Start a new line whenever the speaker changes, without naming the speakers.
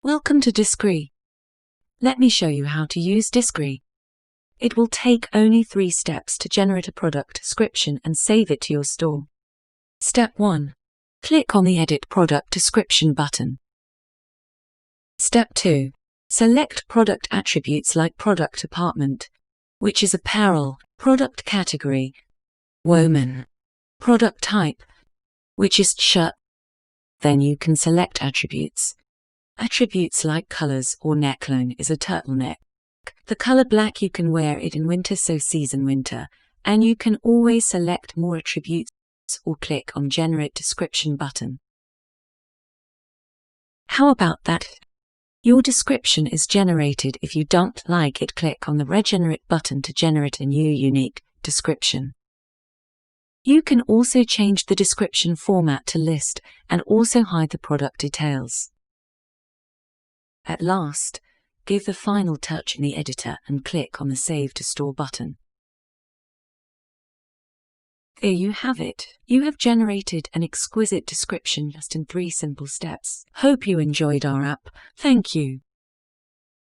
Welcome to Descrii. Let me show you how to use Descrii. It will take only 3 steps to generate a product description and save it to your store. Step 1. Click on the Edit Product Description button. Step 2. Select product attributes like product department, which is apparel, product category, woman, product type, which is shirt. Then you can select attributes. Attributes like colors or neckline is a turtleneck. The color black, you can wear it in winter, so season winter, and you can always select more attributes or click on Generate Description button. How about that? Your description is generated. If you don't like it, click on the Regenerate button to generate a new unique description. You can also change the description format to list and also hide the product details. At last, give the final touch in the editor and click on the Save to Store button. There you have it. You have generated an exquisite description just in 3 simple steps. Hope you enjoyed our app. Thank you.